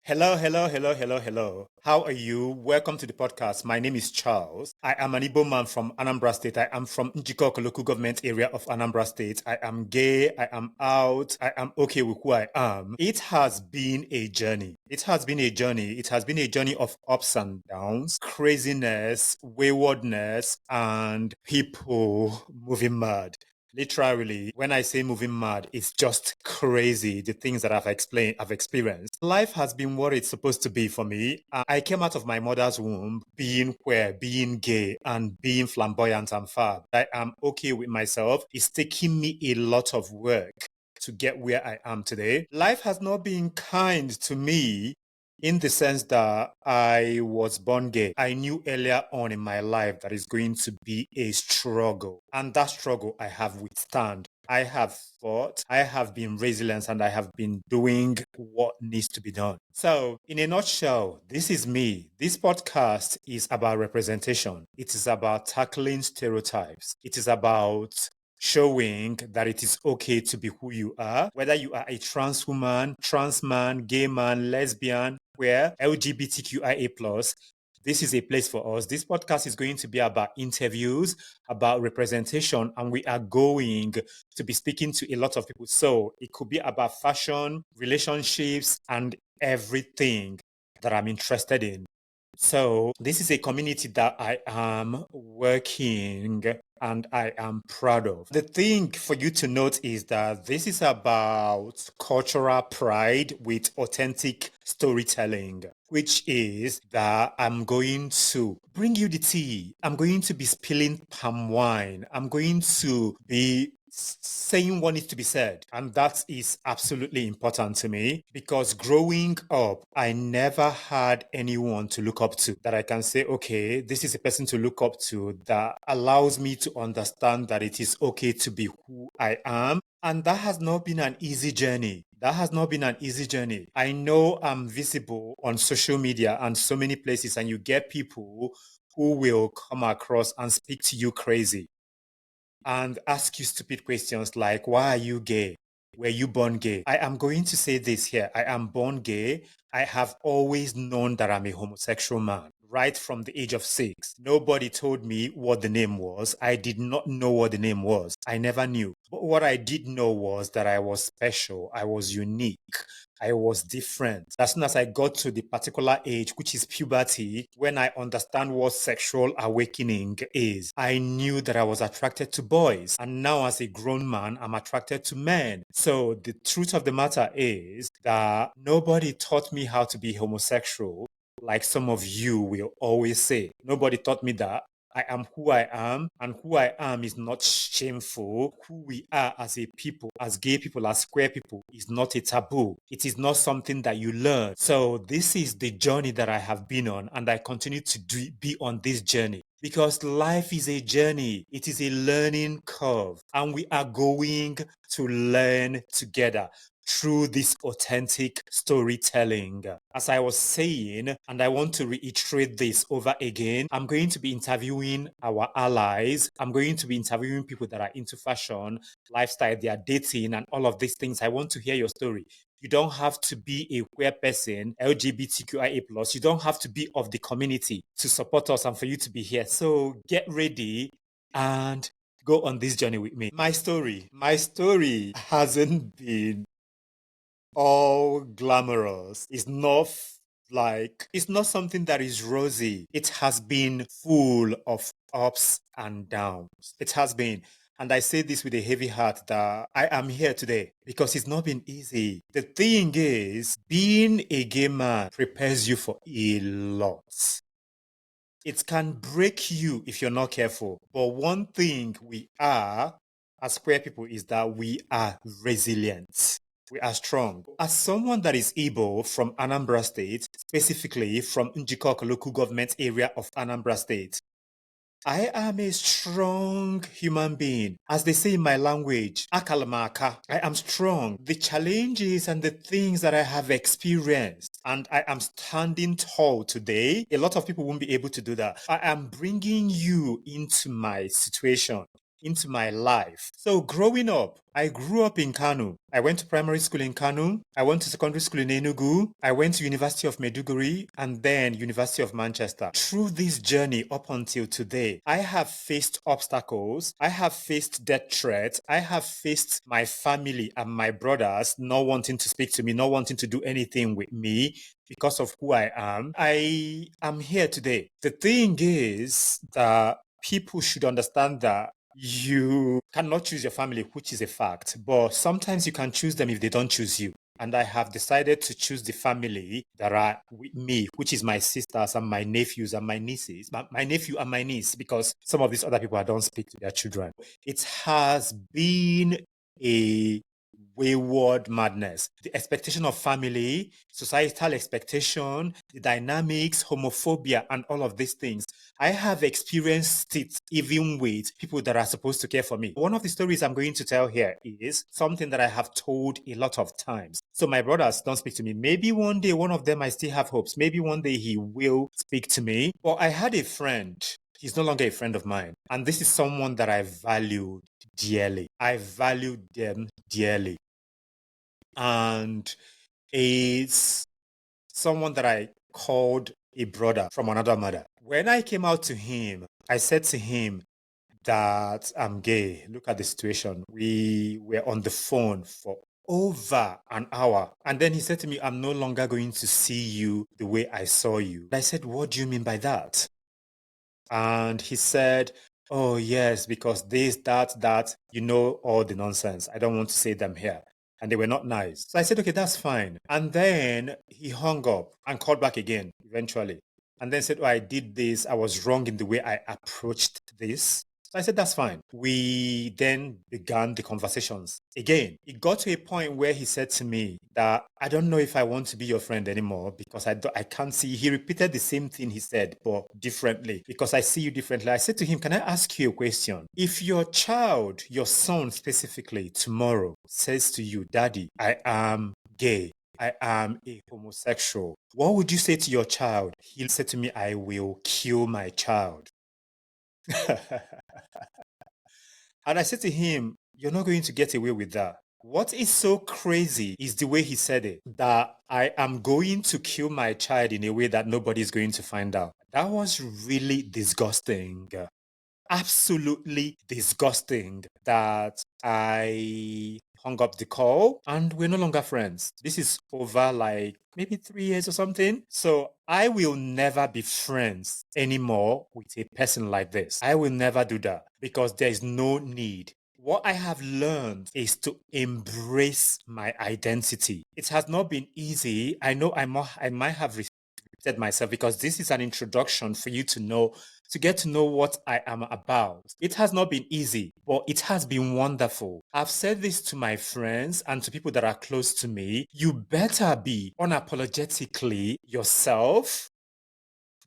Hello, hello, hello, hello, hello. How are you? Welcome to the podcast. My name is Charles. I am an Igbo man from Anambra State. I am from Njikoko local government area of Anambra State. I am gay. I am out. I am okay with who I am. It has been a journey. It has been a journey. It has been a journey of ups and downs, craziness, waywardness, and people moving mad. Literally, when I say moving mad, it's just crazy. The things that I've experienced. Life has been what it's supposed to be for me. I came out of my mother's womb being queer, being gay, and being flamboyant and fab. I am okay with myself. It's taking me a lot of work to get where I am today. Life has not been kind to me in the sense that I was born gay. I knew earlier on in my life that it's going to be a struggle. And that struggle I have withstand. I have fought, I have been resilient, and I have been doing what needs to be done. So, in a nutshell, this is me. This podcast is about representation. It is about tackling stereotypes. It is about showing that it is okay to be who you are, whether you are a trans woman, trans man, gay man, lesbian, queer, LGBTQIA+. This is a place for us. This podcast is going to be about interviews, about representation, and we are going to be speaking to a lot of people. So it could be about fashion, relationships, and everything that I'm interested in. So this is a community that I am working and I am proud of. The thing for you to note is that this is about cultural pride with authentic storytelling, which is that I'm going to bring you the tea. I'm going to be spilling palm wine. I'm going to be saying what needs to be said. And that is absolutely important to me because growing up, I never had anyone to look up to that I can say, okay, this is a person to look up to that allows me to understand that it is okay to be who I am. And that has not been an easy journey. That has not been an easy journey. I know I'm visible on social media and so many places, and you get people who will come across and speak to you crazy and ask you stupid questions like, why are you gay? Were you born gay? I am going to say this here. I am born gay. I have always known that I'm a homosexual man. Right from the age of 6. Nobody told me what the name was. I did not know what the name was. I never knew. But what I did know was that I was special. I was unique. I was different. As soon as I got to the particular age, which is puberty, when I understand what sexual awakening is, I knew that I was attracted to boys. And now as a grown man, I'm attracted to men. So the truth of the matter is that nobody taught me how to be homosexual, like some of you will always say. Nobody taught me that. I am who I am, and who I am is not shameful. Who we are as a people, as gay people, as queer people, is not a taboo. It is not something that you learn. So this is the journey that I have been on, and I continue to be on this journey. Because life is a journey, it is a learning curve, and we are going to learn together through this authentic storytelling. As I was saying, and I want to reiterate this over again, I'm going to be interviewing our allies. I'm going to be interviewing people that are into fashion, lifestyle, they are dating, and all of these things. I want to hear your story. You don't have to be a queer person, LGBTQIA+. You don't have to be of the community to support us and for you to be here. So get ready and go on this journey with me. My story hasn't been all glamorous. It's not something that is rosy. It has been full of ups and downs. It has been. And I say this with a heavy heart that I am here today because it's not been easy. The thing is, being a gay man prepares you for a lot. It can break you if you're not careful. But one thing we are as queer people is that we are resilient. We are strong. As someone that is Igbo from Anambra State, specifically from Njikoko local government area of Anambra State, I am a strong human being. As they say in my language, akalamaka. I am strong. The challenges and the things that I have experienced, and I am standing tall today. A lot of people won't be able to do that. I am bringing you into my situation. into my life. So growing up, I grew up in Kano. I went to primary school in Kano. I went to secondary school in Enugu. I went to University of Maiduguri and then University of Manchester. Through this journey up until today, I have faced obstacles. I have faced death threats. I have faced my family and my brothers not wanting to speak to me, not wanting to do anything with me because of who I am. I am here today. The thing is that people should understand that you cannot choose your family, which is a fact, but sometimes you can choose them if they don't choose you. And I have decided to choose the family that are with me, which is my sisters and my nephews and my nieces, my nephew and my niece, because some of these other people I don't speak to their children. It has been a wayward madness. The expectation of family, societal expectation, the dynamics, homophobia, and all of these things. I have experienced it even with people that are supposed to care for me. One of the stories I'm going to tell here is something that I have told a lot of times. So my brothers don't speak to me. Maybe one day one of them I still have hopes. Maybe one day he will speak to me. But I had a friend. He's no longer a friend of mine. And this is someone that I valued dearly. I valued them dearly. And it's someone that I called a brother from another mother. When I came out to him, I said to him that I'm gay. Look at the situation. We were on the phone for over an hour. And then he said to me, I'm no longer going to see you the way I saw you. I said, what do you mean by that? And he said, oh, yes, because this, that, you know, all the nonsense. I don't want to say them here. And they were not nice. So I said, okay, that's fine. And then he hung up and called back again eventually. And then said, oh, I did this. I was wrong in the way I approached this. So I said, that's fine. We then began the conversations. Again, it got to a point where he said to me that I don't know if I want to be your friend anymore because I can't see. He repeated the same thing he said, but differently because I see you differently. I said to him, can I ask you a question? If your child, your son specifically, tomorrow says to you, Daddy, I am gay, I am a homosexual, what would you say to your child? He said to me, I will kill my child. And I said to him, you're not going to get away with that. What is so crazy is the way he said it, that I am going to kill my child in a way that nobody is going to find out. That was really disgusting. Absolutely disgusting that I hung up the call and we're no longer friends. This is over like maybe 3 years or something. So I will never be friends anymore with a person like this. I will never do that because there is no need. What I have learned is to embrace my identity. It has not been easy. I know I might have repeated myself because this is an introduction for you to know, to get to know what I am about. It has not been easy, but it has been wonderful. I've said this to my friends and to people that are close to me. You better be unapologetically yourself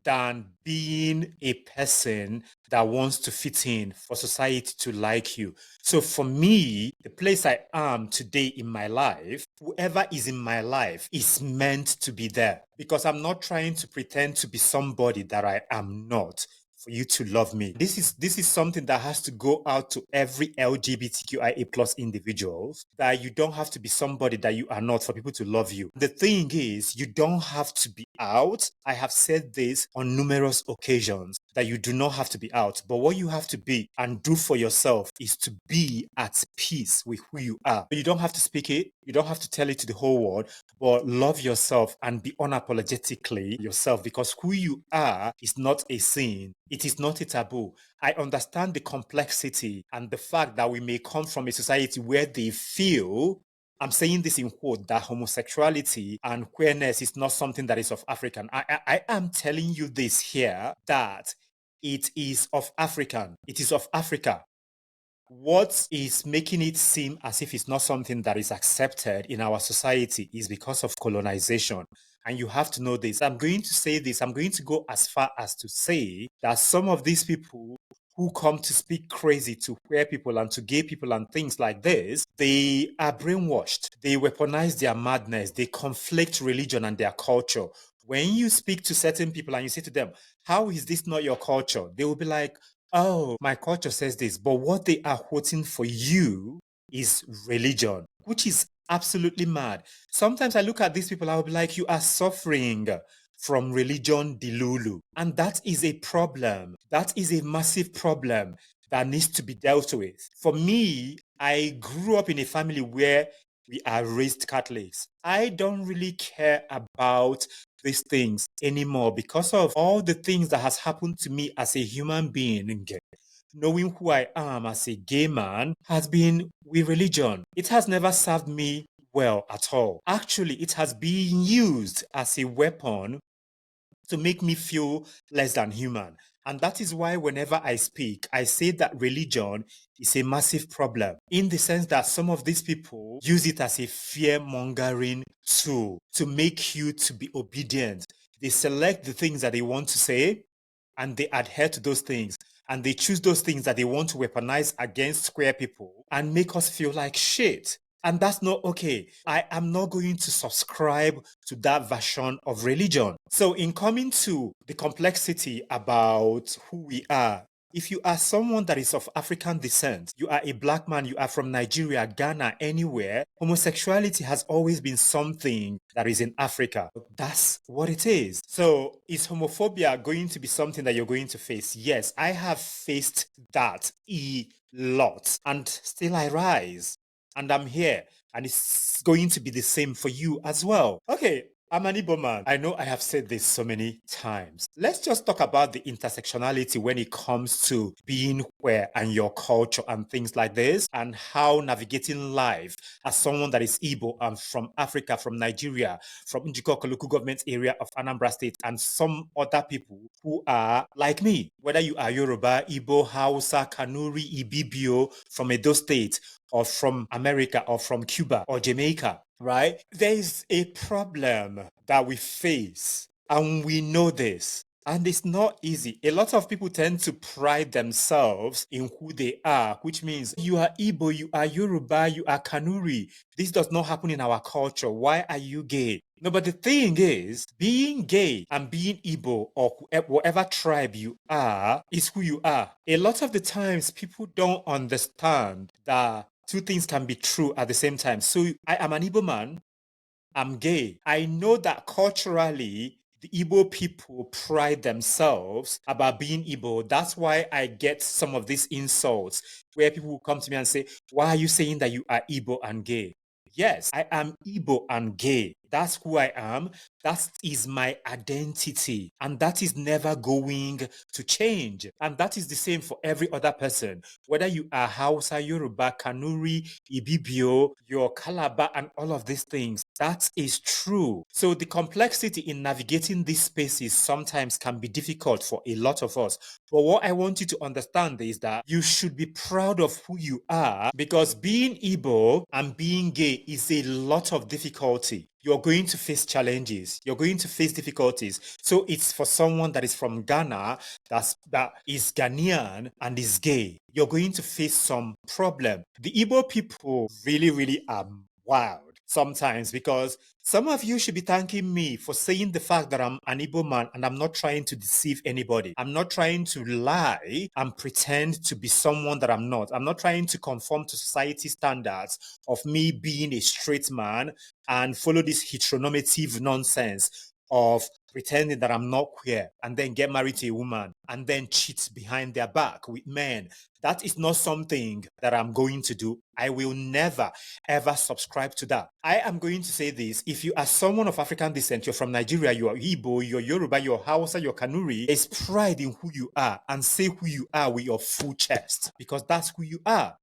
than being a person that wants to fit in for society to like you. So for me, the place I am today in my life, whoever is in my life is meant to be there because I'm not trying to pretend to be somebody that I am not for you to love me. This is something that has to go out to every LGBTQIA plus individuals, that you don't have to be somebody that you are not for people to love you. The thing is, you don't have to be out. I have said this on numerous occasions that you do not have to be out, but what you have to be and do for yourself is to be at peace with who you are. You don't have to speak it, you don't have to tell it to the whole world, but love yourself and be unapologetically yourself because who you are is not a sin. It is not a taboo. I understand the complexity and the fact that we may come from a society where they feel, I'm saying this in quote, that homosexuality and queerness is not something that is of African. I am telling you this here that it is of African. It is of Africa. What is making it seem as if it's not something that is accepted in our society is because of colonization. And you have to know this. I'm going to say this. I'm going to go as far as to say that some of these people who come to speak crazy to queer people and to gay people and things like this, they are brainwashed. They weaponize their madness. They conflict religion and their culture. When you speak to certain people and you say to them, how is this not your culture? They will be like, oh, my culture says this, but what they are quoting for you is religion, which is absolutely mad. Sometimes I look at these people, I'll be like, you are suffering from religion delulu. And that is a problem. That is a massive problem that needs to be dealt with. For me, I grew up in a family where we are raised Catholics. I don't really care about these things anymore because of all the things that has happened to me as a human being. Knowing who I am as a gay man has been with religion. It has never served me well at all. Actually, it has been used as a weapon to make me feel less than human. And that is why whenever I speak, I say that religion is a massive problem in the sense that some of these people use it as a fear mongering tool to make you to be obedient. They select the things that they want to say and they adhere to those things. And they choose those things that they want to weaponize against queer people and make us feel like shit. And that's not okay. I am not going to subscribe to that version of religion. So, in coming to the complexity about who we are, if you are someone that is of African descent, you are a black man, you are from Nigeria, Ghana, anywhere, homosexuality has always been something that is in Africa. That's what it is. So, is homophobia going to be something that you're going to face? Yes, I have faced that a lot, and still I rise. And I'm here, and it's going to be the same for you as well. Okay, I'm an Igbo man. I know I have said this so many times. Let's just talk about the intersectionality when it comes to being queer and your culture and things like this, and how navigating life as someone that is Igbo and from Africa, from Nigeria, from Njikoko local government area of Anambra State, and some other people who are like me, whether you are Yoruba, Igbo, Hausa, Kanuri, Ibibio, from Edo State, or from America, or from Cuba, or Jamaica, right? There is a problem that we face, and we know this. And it's not easy. A lot of people tend to pride themselves in who they are, which means you are Igbo, you are Yoruba, you are Kanuri. This does not happen in our culture. Why are you gay? No, but the thing is, being gay and being Igbo or whatever tribe you are is who you are. A lot of the times, people don't understand that two things can be true at the same time. So I am an Igbo man. I'm gay. I know that culturally, the Igbo people pride themselves about being Igbo. That's why I get some of these insults where people will come to me and say, why are you saying that you are Igbo and gay? Yes, I am Igbo and gay. That's who I am. That is my identity. And that is never going to change. And that is the same for every other person. Whether you are Hausa, Yoruba, Kanuri, Ibibio, your Calabar, and all of these things, that is true. So the complexity in navigating these spaces sometimes can be difficult for a lot of us. But what I want you to understand is that you should be proud of who you are because being Igbo and being gay is a lot of difficulty. You're going to face challenges. You're going to face difficulties. So it's for someone that is from Ghana, that is Ghanaian and is gay. You're going to face some problem. The Igbo people really, really are wild sometimes because some of you should be thanking me for saying the fact that I'm an Igbo man and I'm not trying to deceive anybody. I'm not trying to lie and pretend to be someone that I'm not. I'm not trying to conform to society standards of me being a straight man and follow this heteronormative nonsense of pretending that I'm not queer and then get married to a woman and then cheat behind their back with men. That is not something that I'm going to do. I will never, ever subscribe to that. I am going to say this. If you are someone of African descent, you're from Nigeria, you're Igbo, you're Yoruba, you're Hausa, you're Kanuri, there's pride in who you are and say who you are with your full chest because that's who you are.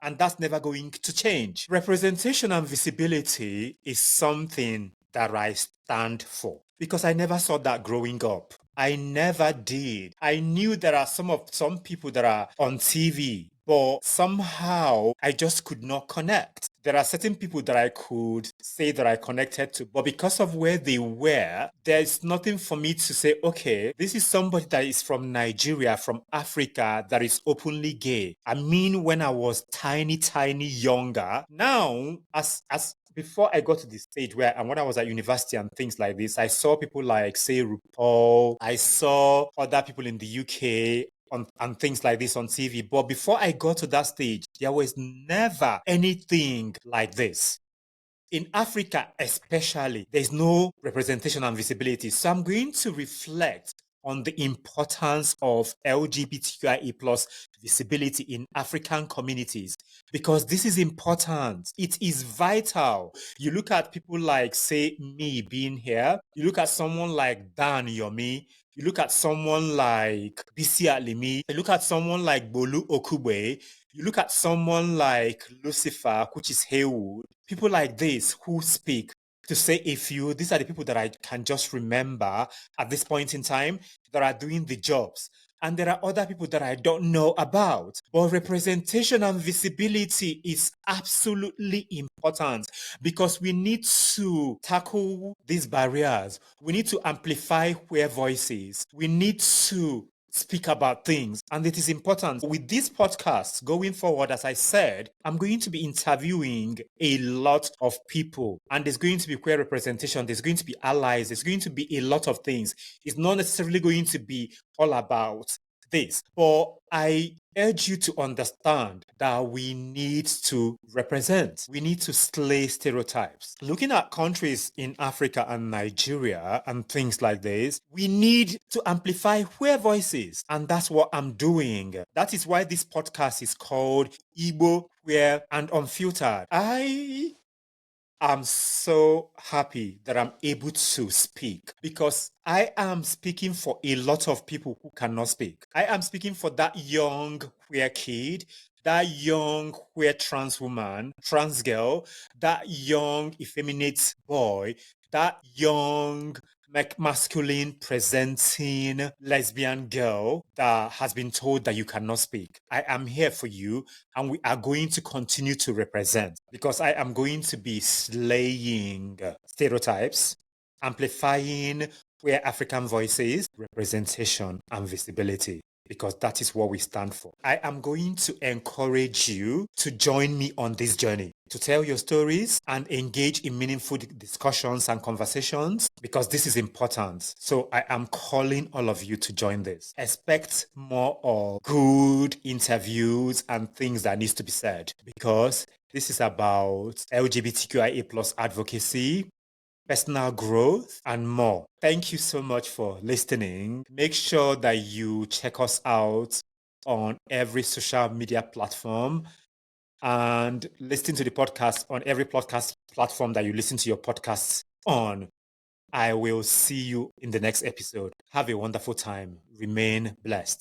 And that's never going to change. Representation and visibility is something that I stand for because I never saw that growing up. I never did. I knew there are some people that are on TV, but somehow I just could not connect. There are certain people that I could say that I connected to, but because of where they were, there's nothing for me to say, okay, this is somebody that is from Nigeria, from Africa, that is openly gay. I mean, when I was tiny, younger. Now, as before I got to the stage where, and when I was at university and things like this, I saw people like, say, RuPaul. I saw other people in the UK and things like this on TV. But before I got to that stage, there was never anything like this. In Africa, especially, there's no representation and visibility. So I'm going to reflect on the importance of LGBTQIA plus visibility in African communities because this is important. It is vital. You look at people like, say, me being here. You look at someone like Dan Yomi. You look at someone like Bisi Alimi. You look at someone like Bolu Okube. You look at someone like Lucifer, which is Haywood. People like this who speak. To say a few, these are the people that I can just remember at this point in time that are doing the jobs. And there are other people that I don't know about. But representation and visibility is absolutely important because we need to tackle these barriers. We need to amplify queer voices. We need to speak about things. And it is important. With this podcast going forward, as I said, I'm going to be interviewing a lot of people. And there's going to be queer representation. There's going to be allies. There's going to be a lot of things. It's not necessarily going to be all about this. But I urge you to understand that we need to represent. We need to slay stereotypes. Looking at countries in Africa and Nigeria and things like this, we need to amplify queer voices. And that's what I'm doing. That is why this podcast is called Igbo, Queer, and Unfiltered. I'm so happy that I'm able to speak because I am speaking for a lot of people who cannot speak. I am speaking for that young queer kid, that young queer trans woman, trans girl, that young effeminate boy, that young masculine presenting lesbian girl that has been told that you cannot speak. I am here for you and we are going to continue to represent because I am going to be slaying stereotypes, amplifying queer African voices, representation and visibility because that is what we stand for. I am going to encourage you to join me on this journey, to tell your stories and engage in meaningful discussions and conversations because this is important. So I am calling all of you to join this. Expect more of good interviews and things that needs to be said because this is about LGBTQIA plus advocacy, personal growth, and more. Thank you so much for listening. Make sure that you check us out on every social media platform and listen to the podcast on every podcast platform that you listen to your podcasts on. I will see you in the next episode. Have a wonderful time. Remain blessed.